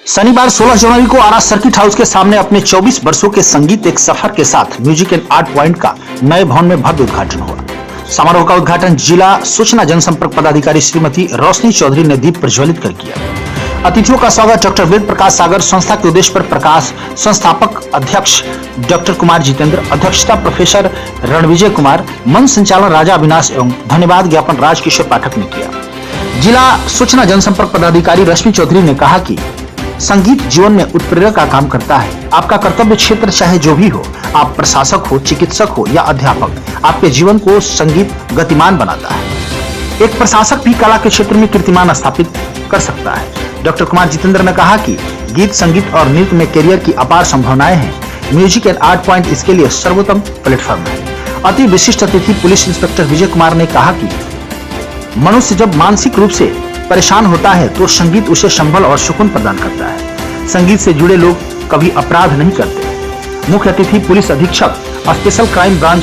शनिवार 16 जनवरी को आरा circuit house के सामने अपने 24 वर्षों के संगीत एक सफर के साथ म्यूजिक एंड आर्ट पॉइंट का नए भवन में भव्य उद्घाटन हुआ। समारोह का उद्घाटन जिला सूचना जनसंपर्क पदाधिकारी श्रीमती रोशनी चौधरी ने दीप प्रज्वलित कर किया। अतिथियों का स्वागत डॉक्टर वेद प्रकाश सागर, संस्था के उद्देश्य पर प्रकाश, संस्थापक अध्यक्ष डॉक्टर कुमार जितेंद्र, अध्यक्षता प्रोफेसर रणविजय कुमार, मंच संचालन राजा अविनाश एवं धन्यवाद ज्ञापन राजकिशोर पाठक ने किया। जिला सूचना जनसंपर्क पदाधिकारी रश्मि चौधरी ने कहा कि संगीत जीवन में उत्प्रेरक का काम करता है। आपका कर्तव्य क्षेत्र चाहे जो भी हो, आप प्रशासक हो, चिकित्सक हो या अध्यापक, आपके जीवन को संगीत गतिमान बनाता है। एक प्रशासक भी कला के क्षेत्र में कीर्तिमान स्थापित कर सकता है। डॉक्टर कुमार जितेंद्र ने कहा कि गीत, संगीत और नृत्य में करियर की अपार संभावनाएं हैं। म्यूजिक एंड आर्ट पॉइंट इसके लिए सर्वोत्तम प्लेटफॉर्म है। अति विशिष्ट अतिथि पुलिस इंस्पेक्टर विजय कुमार ने कहा कि मनुष्य जब मानसिक रूप से परेशान होता है तो संगीत उसे संबल और सुकून प्रदान करता है। संगीत से जुड़े लोग कभी अपराध नहीं करते। मुख्य अतिथि पुलिस अधीक्षक special crime branch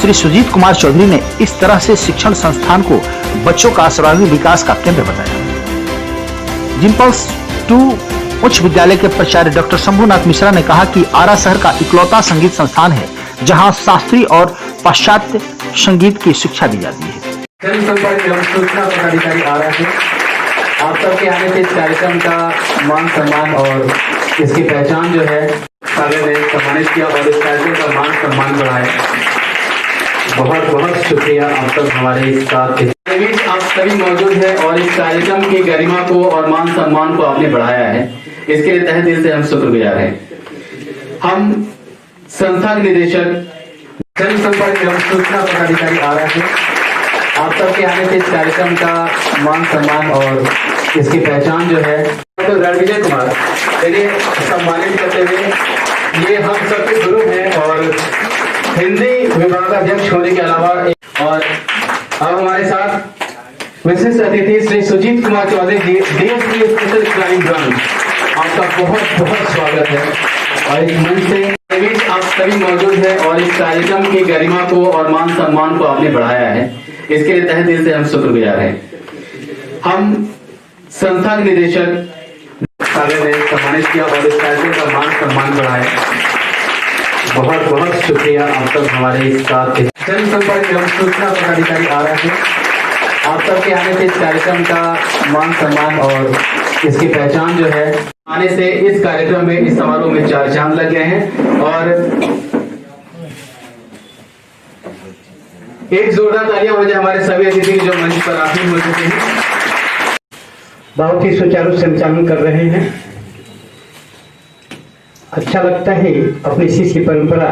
Shri Sujit Kumar Chaudhary ने इस तरह से शिक्षण संस्थान को बच्चों का सर्वांगीण विकास का केंद्र बताया। जिम्पल्स 2 उच्च विद्यालय के प्राचार्य डॉक्टर शंभुनाथ मिश्रा ने कहा कि आरा शहर का इकलौता संगीत संस्थान है जहां शास्त्रीय और पाश्चात्य संगीत की शिक्षा दी जाती है। जनसंपर्क एवं सूचना पदाधिकारी आरा है। आप सबके आने से इस कार्यक्रम का मान सम्मान और इसकी पहचान जो है सागर ने सम्मानित किया और इस कार्यक्रम का मान सम्मान बढ़ाया। बहुत बहुत शुक्रिया आप सब हमारे इस साथ थे। आप सभी मौजूद हैं और इस कार्यक्रम की गरिमा को और मान सम्मान को आपने बढ़ाया है, इसके लिए तहे दिल से हम शुक्रगुजार हैं। हम संस्था के निदेशक जनसंपर्क एवं सूचना पदाधिकारी आरा है। आप सबके आने से इस कार्यक्रम का मान सम्मान और इसकी पहचान जो है डॉक्टर रणविजय कुमार इन्हें सम्मानित करते हुए ये हम सबके गुरु हैं और हिंदी विभागाध्यक्ष होने के अलावा और अब हमारे साथ विशिष्ट अतिथि श्री सुजीत कुमार चौधरी जी, डीएसपी स्पेशल क्राइम ब्रांच, आपका बहुत बहुत स्वागत है। और इस मंच से आप सभी मौजूद हैं और इस कार्यक्रम की गरिमा को और मान सम्मान को आपने बढ़ाया है, इसके लिए तहे दिल से हम शुक्रगुजार हैं। हम संस्था के निदेशक सागर ने सम्मानित किया और इस कार्यक्रम का मान सम्मान बढ़ाया। बहुत बहुत शुक्रिया आप सब हमारे इस साथ थे। जनसंपर्क एवं सूचना पदाधिकारी आ रहा है। आप सबके आने से इस कार्यक्रम का मान सम्मान और इसकी पहचान जो है आने से इस कार्यक्रम में, इस समारोह में 4 चांद लग गए हैं। और एक जोरदार तालियां हो जाए हमारे सभी अतिथि जो मंच पर आसीन हो चुके हैं, बहुत ही सुचारू संचालन कर रहे हैं। अच्छा लगता है अपनी शिष्य परंपरा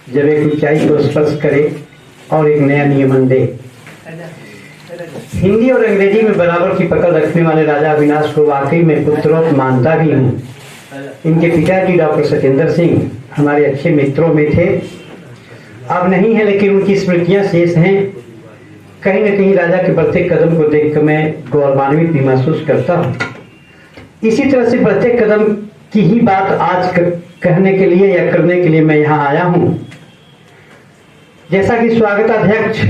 जब एक ऊंचाई को स्पर्श करे और एक नया नियमन दे। हिंदी और अंग्रेजी में बराबर की पकड़ रखने वाले राजा अविनाश को वाकई में पुत्रों मानता भी हूँ। इनके पिताजी डॉक्टर सत्येंद्र सिंह हमारे अच्छे मित्रों में थे, अब नहीं है, लेकिन उनकी स्मृतियां शेष हैं। कहीं न कहीं राजा के प्रत्येक कदम को देखकर मैं गौरवान्वित भी महसूस करता हूँ। इसी तरह से प्रत्येक कदम की ही बात आज कहने के लिए या करने के लिए मैं यहाँ आया हूँ। जैसा कि स्वागताध्यक्ष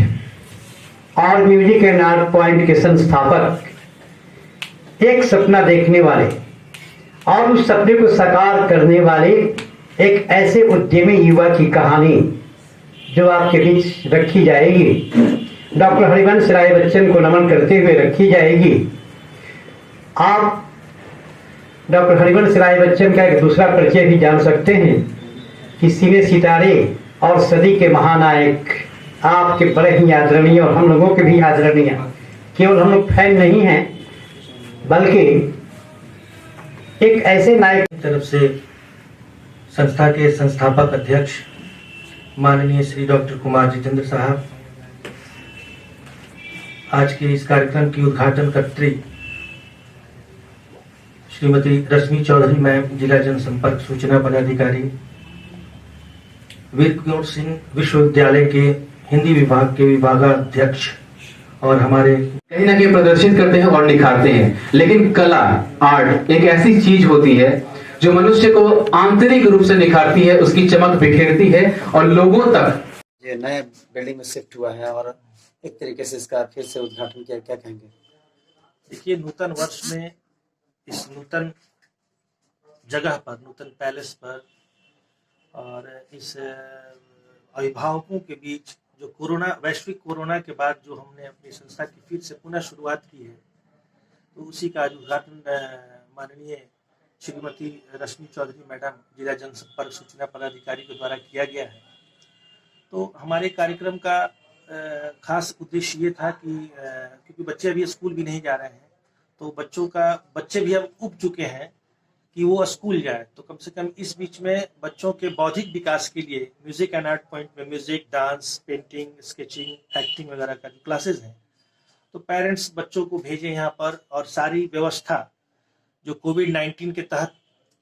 और म्यूजिक एंड आर्ट पॉइंट के संस्थापक, एक सपना देखने वाले और उस सपने को साकार करने वाले एक ऐसे उद्यमी युवा की कहानी जो आपके बीच रखी जाएगी, डॉक्टर हरिवंश राय बच्चन को नमन करते हुए रखी जाएगी। आप डॉक्टर हरिवंश राय बच्चन का एक दूसरा परिचय भी जान सकते हैं कि सिने सितारे और सदी के महानायक, आपके बड़े ही आदरणीय और हम लोगों के भी आदरणीय, केवल हम लोग फैन नहीं हैं बल्कि एक ऐसे नायक की तरफ से संस्था के संस्थापक अध्यक्ष माननीय श्री डॉक्टर कुमार जितेंद्र साहब, आज के इस कार्यक्रम की उद्घाटन कर्त्री श्रीमती रश्मि चौधरी मैम, जिला जनसंपर्क सूचना पदाधिकारी, वीर कुंवर सिंह विश्वविद्यालय के हिंदी विभाग के विभागाध्यक्ष, और हमारे कहीं ना कहीं प्रदर्शित करते हैं और निखारते हैं। लेकिन कला, आर्ट एक ऐसी चीज होती है जो मनुष्य को आंतरिक रूप से निखारती है, उसकी चमक बिखेरती है और लोगों तक। ये नए बिल्डिंग में शिफ्ट हुआ है और एक तरीके से इसका फिर से उद्घाटन किया, क्या कहेंगे? देखिए, नूतन वर्ष में इस नूतन जगह पर, नूतन पैलेस पर, और इस अभिभावकों के बीच जो वैश्विक कोरोना के बाद जो हमने अपनी संस्था की फिर से पुनः शुरुआत की है, तो उसी का आज उद्घाटन माननीय श्रीमती रश्मि चौधरी मैडम, जिला जनसंपर्क सूचना पदाधिकारी के द्वारा किया गया है। तो हमारे कार्यक्रम का खास उद्देश्य ये था कि क्योंकि बच्चे अभी स्कूल भी नहीं जा रहे हैं, तो बच्चे भी अब उब चुके हैं कि वो स्कूल जाए, तो कम से कम इस बीच में बच्चों के बौद्धिक विकास के लिए म्यूजिक एंड आर्ट पॉइंट में music, dance, painting, sketching, acting वगैरह का जो क्लासेस हैं, तो पेरेंट्स बच्चों को भेजें यहाँ पर, और सारी व्यवस्था जो कोविड-19 के तहत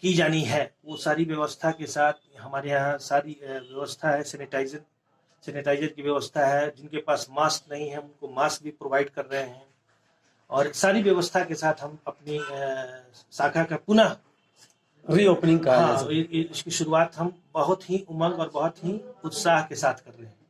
की जानी है, वो सारी व्यवस्था के साथ हमारे यहाँ सारी व्यवस्था है। सैनिटाइजर की व्यवस्था है, जिनके पास मास्क नहीं है उनको मास्क भी प्रोवाइड कर रहे हैं, और सारी व्यवस्था के साथ हम अपनी शाखा का पुनः रीओपनिंग का इसकी शुरुआत हम बहुत ही उमंग और बहुत ही उत्साह के साथ कर रहे हैं।